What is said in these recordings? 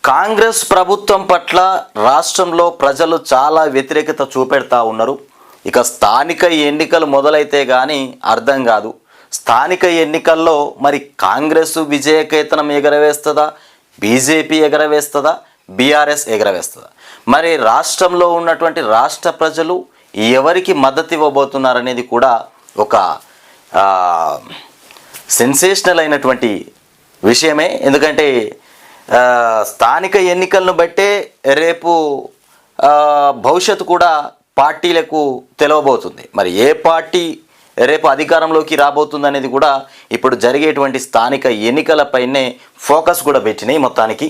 కాంగ్రెస్ ప్రభుత్వం పట్ల రాష్ట్రంలో ప్రజలు చాలా వ్యతిరేకత చూపెడతా ఉన్నారు. ఇక స్థానిక ఎన్నికలు మొదలైతే కానీ అర్థం కాదు. స్థానిక ఎన్నికల్లో మరి కాంగ్రెస్ విజయకేతనం ఎగరవేస్తుందా, బీజేపీ ఎగరవేస్తుందా, బీఆర్ఎస్ ఎగరవేస్తుందా? మరి రాష్ట్రంలో ఉన్నటువంటి రాష్ట్ర ప్రజలు ఎవరికి మద్దతు ఇవ్వబోతున్నారనేది కూడా ఒక సెన్సేషనల్ అయినటువంటి విషయమే. ఎందుకంటే స్థానిక ఎన్నికలను బట్టే రేపు భవిష్యత్తు కూడా పార్టీలకు తెలవబోతుంది. మరి ఏ పార్టీ రేపు అధికారంలోకి రాబోతుంది అనేది కూడా ఇప్పుడు జరిగేటువంటి స్థానిక ఎన్నికలపైనే ఫోకస్ కూడా పెట్టినాయి మొత్తానికి.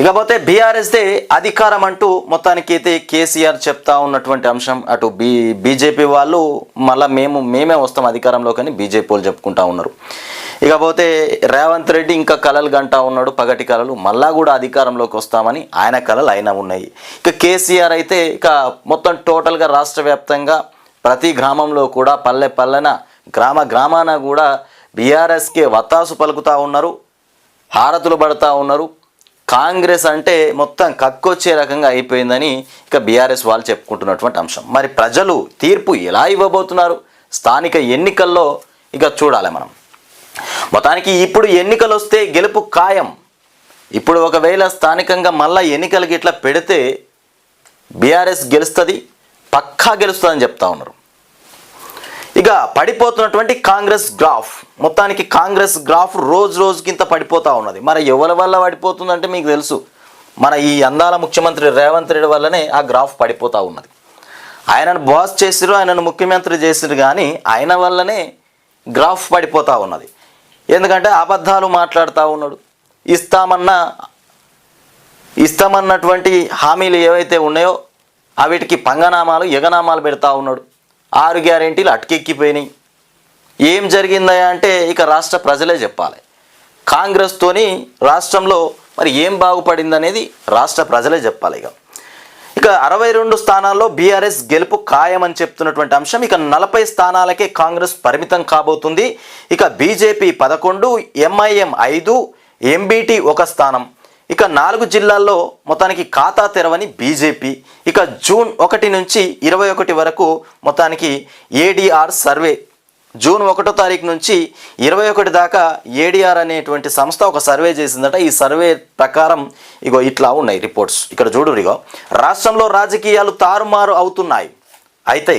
ఇకపోతే బీఆర్ఎస్దే అధికారం అంటూ మొత్తానికి అయితే కేసీఆర్ చెప్తా ఉన్నటువంటి అంశం. అటు బీజేపీ వాళ్ళు మళ్ళీ మేమే వస్తాం అధికారంలో కానీ బీజేపీ వాళ్ళు చెప్పుకుంటా ఉన్నారు. ఇకపోతే రేవంత్ రెడ్డి ఇంకా కలలు గంటా ఉన్నాడు, పగటి కలలు, మళ్ళా కూడా అధికారంలోకి వస్తామని ఆయన కలలు అయినా ఉన్నాయి. ఇక కేసీఆర్ అయితే ఇక మొత్తం టోటల్గా రాష్ట్ర వ్యాప్తంగా ప్రతి గ్రామంలో కూడా పల్లె పల్లెన గ్రామాన కూడా బీఆర్ఎస్కే వత్తాసు పలుకుతూ ఉన్నారు, హారతులు పడుతూ ఉన్నారు. కాంగ్రెస్ అంటే మొత్తం కక్కొచ్చే రకంగా అయిపోయిందని ఇక బీఆర్ఎస్ వాళ్ళు చెప్పుకుంటున్నటువంటి అంశం. మరి ప్రజలు తీర్పు ఎలా ఇవ్వబోతున్నారు స్థానిక ఎన్నికల్లో ఇక చూడాలి మనం. మొత్తానికి ఇప్పుడు ఎన్నికలు వస్తే గెలుపు ఖాయం. ఇప్పుడు ఒకవేళ స్థానికంగా మళ్ళీ ఎన్నికలకి ఇట్లా పెడితే బీఆర్ఎస్ గెలుస్తుంది, పక్కా గెలుస్తుందని చెప్తా ఉన్నారు. ఇక పడిపోతున్నటువంటి కాంగ్రెస్ గ్రాఫ్, మొత్తానికి కాంగ్రెస్ గ్రాఫ్ రోజు రోజుకింత పడిపోతూ ఉన్నది. మరి ఎవరి వల్ల పడిపోతుందంటే మీకు తెలుసు, మన ఈ అందాల ముఖ్యమంత్రి రేవంత్ రెడ్డి వల్లనే ఆ గ్రాఫ్ పడిపోతూ ఉన్నది. ఆయనను బాస్ చేసిరు, ఆయనను ముఖ్యమంత్రి చేసిరు, కానీ ఆయన వల్లనే గ్రాఫ్ పడిపోతూ ఉన్నది. ఎందుకంటే అబద్ధాలు మాట్లాడుతూ ఉన్నాడు. ఇస్తామన్నటువంటి హామీలు ఏవైతే ఉన్నాయో అవిటికి పంగనామాలు ఎగనామాలు పెడతా ఉన్నాడు. 6 గ్యారెంటీలు అటుకెక్కిపోయినాయి. ఏం జరిగిందా అంటే ఇక రాష్ట్ర ప్రజలే చెప్పాలి. కాంగ్రెస్తోని రాష్ట్రంలో మరి ఏం బాగుపడిందనేది రాష్ట్ర ప్రజలే చెప్పాలి. ఇక 62 స్థానాల్లో బీఆర్ఎస్ గెలుపు ఖాయమని చెప్తున్నటువంటి అంశం. ఇక 40 స్థానాలకే కాంగ్రెస్ పరిమితం కాబోతుంది. ఇక బీజేపీ 11, ఎంఐఎం 5, ఎంబీటీ 1 స్థానం. ఇక 4 జిల్లాల్లో మొత్తానికి ఖాతా తెరవని బీజేపీ. ఇక జూన్ 1 నుంచి 21 వరకు మొత్తానికి ఏడీఆర్ సర్వే, జూన్ 1వ తారీఖు నుంచి 21 దాకా ఏడీఆర్ అనేటువంటి సంస్థ ఒక సర్వే చేసిందట. ఈ సర్వే ప్రకారం ఇగో ఇట్లా ఉన్నాయి రిపోర్ట్స్. ఇక్కడ చూడు, ఇగో రాష్ట్రంలో రాజకీయాలు తారుమారు అవుతున్నాయి. అయితే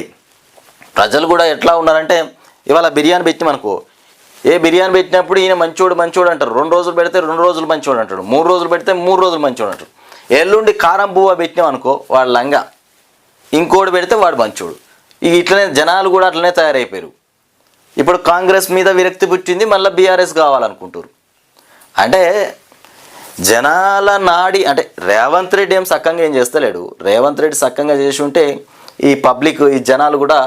ప్రజలు కూడా ఎట్లా ఉన్నారంటే, ఇవాళ బిర్యానీ పెట్టిమనుకో, బిర్యానీ పెట్టినప్పుడు ఈయన మంచోడు అంటారు. 2 రోజులు పెడితే 2 రోజులు మంచోడు అంటాడు, 3 రోజులు పెడితే 3 రోజులు మంచోడు అంటాడు. ఎల్లుండి కారం బువ్వ పెట్టినామనుకో వాడు లంగా, ఇంకోటి పెడితే వాడు మంచోడు. ఇక ఇట్లనే జనాలు కూడా అట్లనే తయారైపోయారు. ఇప్పుడు కాంగ్రెస్ మీద విరక్తి పుట్టింది, మళ్ళీ బీఆర్ఎస్ కావాలనుకుంటారు. అంటే జనాల నాడి అంటే రేవంత్ రెడ్డి ఏం సక్కంగా ఏం చేస్తలేడు. రేవంత్ రెడ్డి సక్కంగా చేసి ఉంటే ఈ పబ్లిక్, ఈ జనాలు కూడా,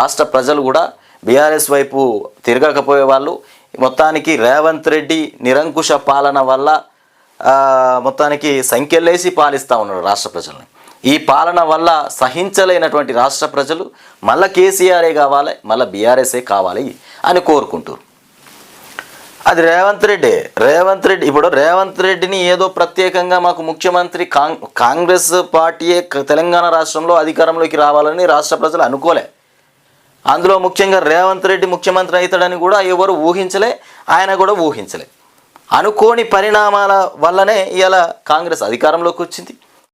రాష్ట్ర ప్రజలు కూడా బీఆర్ఎస్ వైపు తిరగకపోయే వాళ్ళు. మొత్తానికి రేవంత్ రెడ్డి నిరంకుశ పాలన వల్ల మొత్తానికి సంఖ్యలేసి పాలిస్తూ ఉన్నాడు రాష్ట్ర ప్రజల్ని. ఈ పాలన వల్ల సహించలేనటువంటి రాష్ట్ర ప్రజలు మళ్ళీ కేసీఆరే కావాలి, మళ్ళీ బీఆర్ఎస్ఏ కావాలి అని కోరుకుంటారు. అది రేవంత్ రెడ్డి ఇప్పుడు రేవంత్ రెడ్డిని ఏదో ప్రత్యేకంగా మాకు ముఖ్యమంత్రి కాంగ్రెస్ పార్టీయే తెలంగాణ రాష్ట్రంలో అధికారంలోకి రావాలని రాష్ట్ర ప్రజలు అనుకోలే. అందులో ముఖ్యంగా రేవంత్ రెడ్డి ముఖ్యమంత్రి అవుతాడని కూడా ఎవరు ఊహించలే, ఆయన కూడా ఊహించలే. అనుకోని పరిణామాల వల్లనే ఇలా కాంగ్రెస్ అధికారంలోకి వచ్చింది.